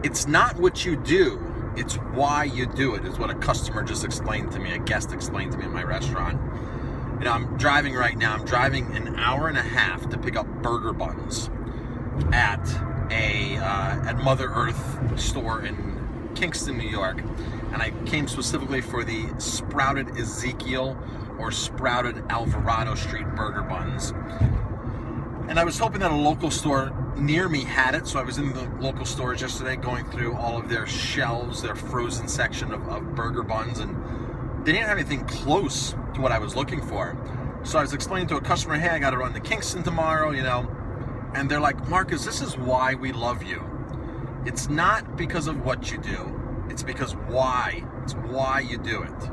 It's not what you do, it's why you do it, is what a customer just explained to me, a guest explained to me in my restaurant. You know, I'm driving right now. I'm driving an hour and a half to pick up burger buns at Mother Earth store in Kingston, New York. And I came specifically for the Sprouted Ezekiel or Sprouted Alvarado Street burger buns. And I was hoping that a local store near me had it, so I was in the local stores yesterday going through all of their shelves, their frozen section of burger buns, and they didn't have anything close to what I was looking for. So I was explaining to a customer, hey, I got to run to Kingston tomorrow, you know, and they're like, Marcus, this is why we love you. It's not because of what you do, it's because why. It's why you do it.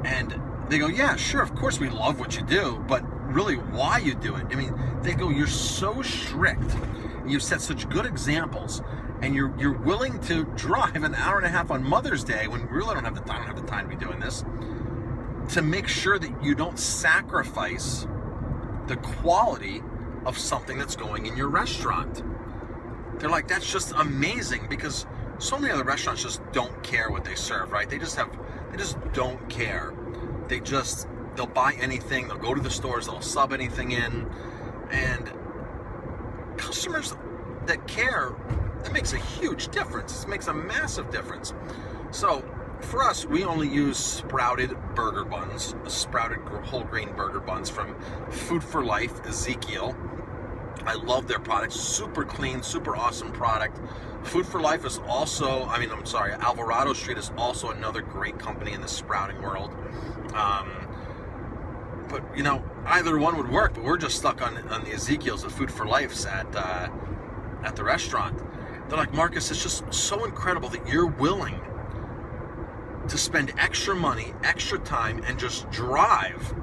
And they go, yeah, sure, of course we love what you do, but really why you do it. I mean, they go, you're so strict, you've set such good examples, and you're willing to drive an hour and a half on Mother's Day when we really don't have the time to be doing this, to make sure that you don't sacrifice the quality of something that's going in your restaurant. They're like, that's just amazing, because so many other restaurants just don't care what they serve, right? They just don't care. They'll buy anything, they'll go to the stores, they'll sub anything in, and customers that care, that makes a huge difference. It makes a massive difference. So for us, we only use Sprouted burger buns, Sprouted whole grain burger buns from Food for Life, Ezekiel. I love their product, super clean, super awesome product. Food for Life is also, Alvarado Street is also another great company in the sprouting world. But, you know, either one would work, but we're just stuck on the Ezekiel's, the Food for Life's at the restaurant. They're like, Marcus, it's just so incredible that you're willing to spend extra money, extra time, and just drive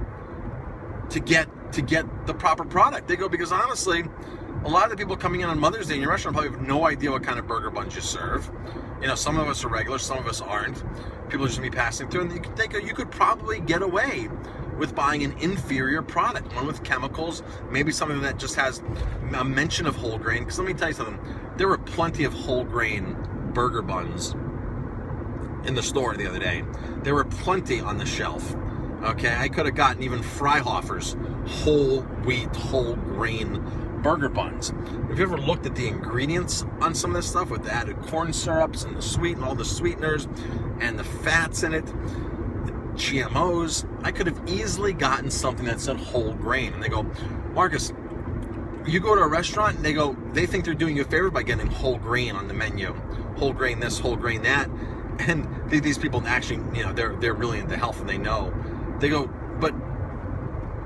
to get the proper product. They go, because honestly, a lot of the people coming in on Mother's Day in your restaurant probably have no idea what kind of burger buns you serve. You know, some of us are regular, some of us aren't. People are just going to be passing through, and you could probably get away with buying an inferior product, one with chemicals, maybe something that just has a mention of whole grain. Because let me tell you something, there were plenty of whole grain burger buns in the store the other day. There were plenty on the shelf. Okay, I could have gotten even Freihofer's whole wheat, whole grain burger buns. Have you ever looked at the ingredients on some of this stuff with the added corn syrups and the sweet and all the sweeteners and the fats in it, the GMOs? I could have easily gotten something that said whole grain. And they go, Marcus, you go to a restaurant and they think they're doing you a favor by getting whole grain on the menu. Whole grain this, whole grain that. And these people actually, you know, they're really into health and they know. They go, but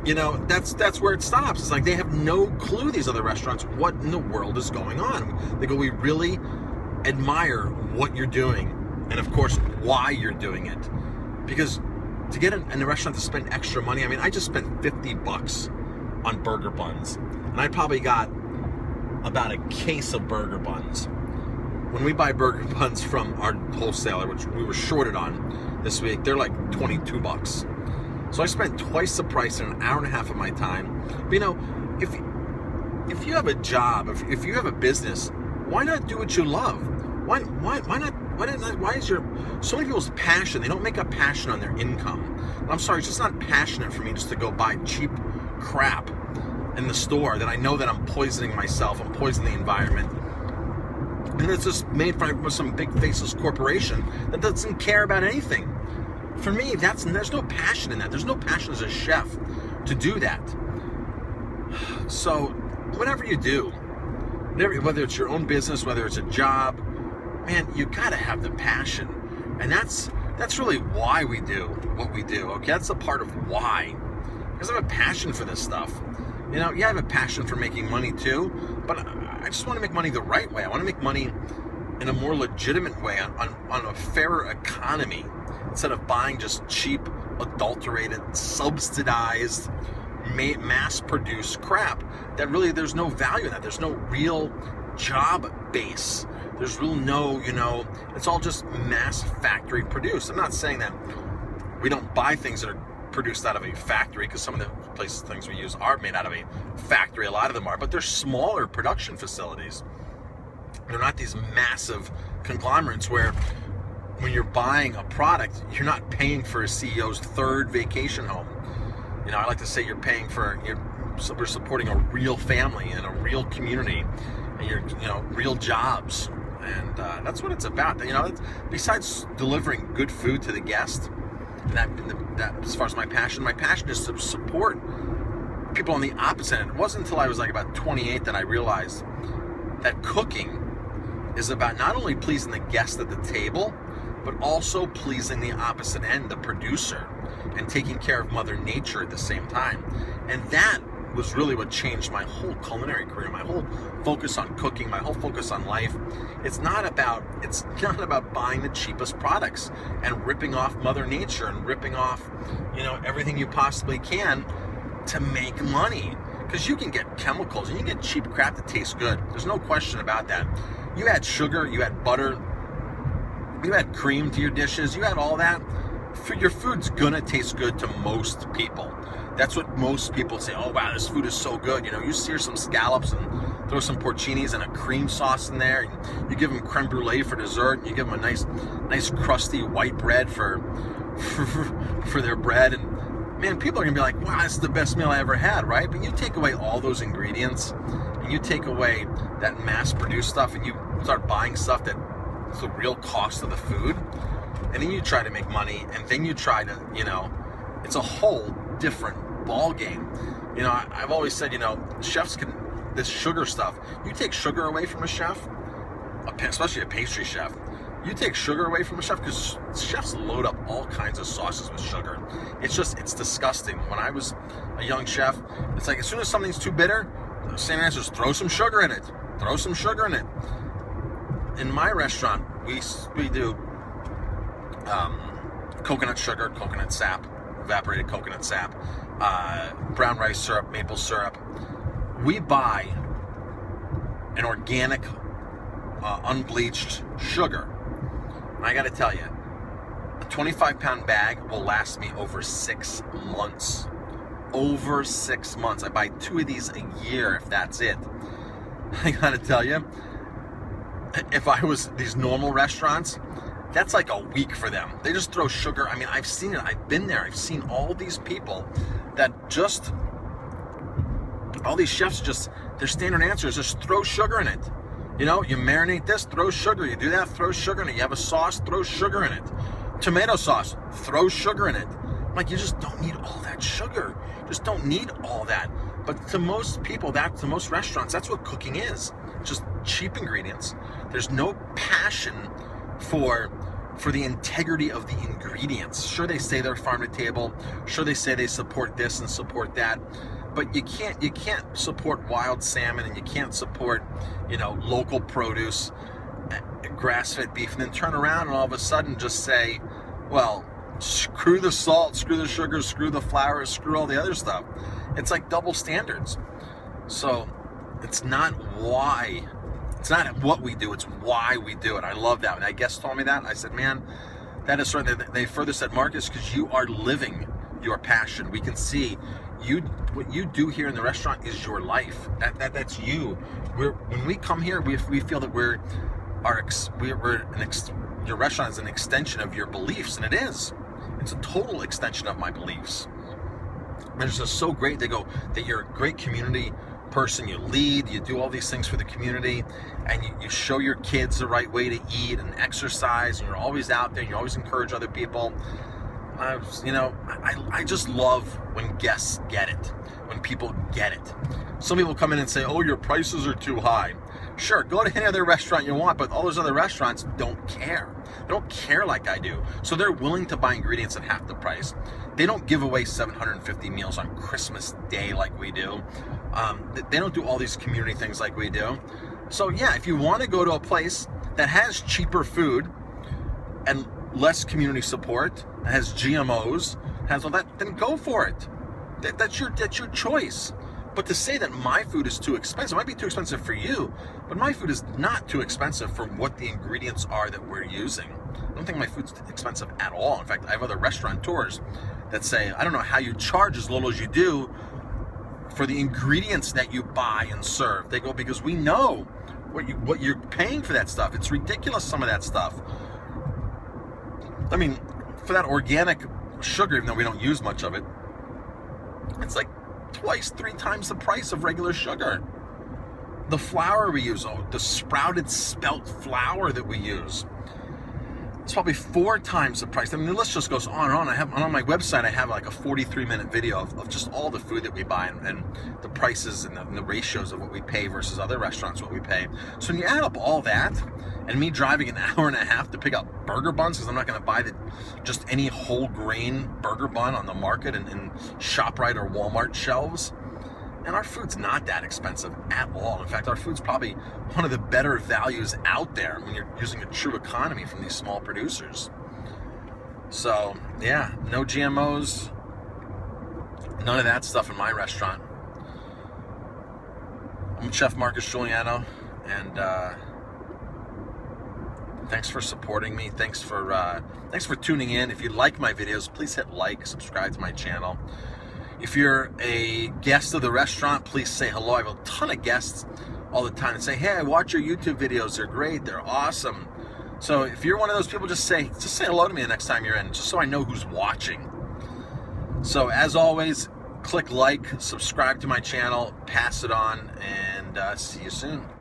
you know, that's where it stops. It's like they have no clue, these other restaurants, what in the world is going on. They go, we really admire what you're doing, and of course, why you're doing it. Because to get in a restaurant to spend extra money, I mean, I just spent $50 on burger buns, and I probably got about a case of burger buns. When we buy burger buns from our wholesaler, which we were shorted on this week, they're like $22. So I spent twice the price in an hour and a half of my time. But you know, if you have a job, if you have a business, why not do what you love? Why not? Why is so many people's passion? They don't make a passion on their income. I'm sorry, it's just not passionate for me just to go buy cheap crap in the store that I know that I'm poisoning myself, I'm poisoning the environment. And it's just made by some big faceless corporation that doesn't care about anything. For me, there's no passion in that. There's no passion as a chef to do that. So, whatever you do, whether it's your own business, whether it's a job, man, you gotta have the passion. And that's really why we do what we do, okay? That's a part of why. Because I have a passion for this stuff. You know, yeah, I have a passion for making money too, but I just want to make money the right way. I want to make money in a more legitimate way, on a fairer economy, instead of buying just cheap, adulterated, subsidized, mass-produced crap that really, there's no value in that. There's no real job base. There's really no, you know, it's all just mass factory produced. I'm not saying that we don't buy things that are produced out of a factory, because some of the things we use are made out of a factory, a lot of them are, but they're smaller production facilities. They're not these massive conglomerates where when you're buying a product, you're not paying for a CEO's third vacation home. You know, I like to say we're supporting a real family and a real community, and real jobs, and that's what it's about. You know, besides delivering good food to the guest, and that as far as my passion is to support people on the opposite end. It wasn't until I was like about 28 that I realized that cooking is about not only pleasing the guest at the table, but also pleasing the opposite end, the producer, and taking care of Mother Nature at the same time. And that was really what changed my whole culinary career, my whole focus on cooking, my whole focus on life. It's not about buying the cheapest products and ripping off Mother Nature and ripping off, everything you possibly can to make money. Because you can get chemicals and you can get cheap crap that tastes good. There's no question about that. You add sugar, you add butter, you add cream to your dishes, you add all that. Your food's gonna taste good to most people. That's what most people say. Oh wow, this food is so good. You sear some scallops and throw some porcinis and a cream sauce in there. And you give them creme brulee for dessert. And you give them a nice crusty white bread for their bread. And man, people are gonna be like, wow, this is the best meal I ever had, right? But you take away all those ingredients and you take away that mass-produced stuff and you start buying stuff that's the real cost of the food, and then you try to make money, and then you try to, it's a whole different ball game. I've always said, chefs this sugar stuff, you take sugar away from a chef, especially a pastry chef, you take sugar away from a chef, because chefs load up all kinds of sauces with sugar. It's disgusting. When I was a young chef, it's like as soon as something's too bitter, the same answer is throw some sugar in it. Throw some sugar in it. In my restaurant, we do coconut sugar, coconut sap, evaporated coconut sap, brown rice syrup, maple syrup. We buy an organic, unbleached sugar. And I got to tell you, a 25-pound bag will last me over 6 months. Over 6 months. I buy 2 of these a year, if that's it. I got to tell you, if I was these normal restaurants, that's like a week for them. They just throw sugar. I mean, I've seen it. I've been there. I've seen all these people all these chefs their standard answer is just throw sugar in it. You marinate this, throw sugar. You do that, throw sugar in it. You have a sauce, throw sugar in it. Tomato sauce, throw sugar in it. Like, you just don't need all that sugar. Just don't need all that. But to most people, to most restaurants, that's what cooking is. Just cheap ingredients. There's no passion for the integrity of the ingredients. Sure, they say they're farm to table. Sure, they say they support this and support that. But you can't support wild salmon, and you can't support, local produce, grass-fed beef, and then turn around and all of a sudden just say, well, screw the salt, screw the sugar, screw the flour, screw all the other stuff. It's like double standards. So it's not what we do, it's why we do it. I love that. When a guest told me that, I said, man, that is something that they further said, Marcus, because you are living your passion. We can see what you do here in the restaurant is your life. That's you. When we come here, we feel that your restaurant is an extension of your beliefs, and it is. It's a total extension of my beliefs. And it's just so great. They go that you're a great community person, you lead, you do all these things for the community, and you show your kids the right way to eat and exercise, and you're always out there, and you always encourage other people. I just love when guests get it, when people get it. Some people come in and say, oh, your prices are too high. Sure, go to any other restaurant you want, but all those other restaurants don't care. They don't care like I do. So they're willing to buy ingredients at half the price. They don't give away 750 meals on Christmas Day like we do. They don't do all these community things like we do. So yeah, if you want to go to a place that has cheaper food and less community support, has GMOs, has all that, then go for it. That's your choice. But to say that my food is too expensive, it might be too expensive for you, but my food is not too expensive for what the ingredients are that we're using. I don't think my food's expensive at all. In fact, I have other restaurateurs that say, I don't know how you charge as little as you do for the ingredients that you buy and serve. They go, because we know what you're paying for that stuff. It's ridiculous, some of that stuff. I mean, for that organic sugar, even though we don't use much of it, it's like twice, 3 times the price of regular sugar. The flour we use, the sprouted spelt flour that we use, it's probably 4 times the price. I mean, the list just goes on and on. On my website, I have like a 43-minute video of just all the food that we buy and the prices and the ratios of what we pay versus other restaurants, what we pay. So when you add up all that, and me driving an hour and a half to pick up burger buns, because I'm not going to buy just any whole grain burger bun on the market and in ShopRite or Walmart shelves. And our food's not that expensive at all. In fact, our food's probably one of the better values out there when you're using a true economy from these small producers. So, yeah, no GMOs, none of that stuff in my restaurant. I'm Chef Marcus Giuliano, and thanks for supporting me. Thanks for tuning in. If you like my videos, please hit like, subscribe to my channel. If you're a guest of the restaurant, please say hello. I have a ton of guests all the time that say, hey, I watch your YouTube videos. They're great. They're awesome. So if you're one of those people, just say hello to me the next time you're in, just so I know who's watching. So as always, click like, subscribe to my channel, pass it on, and see you soon.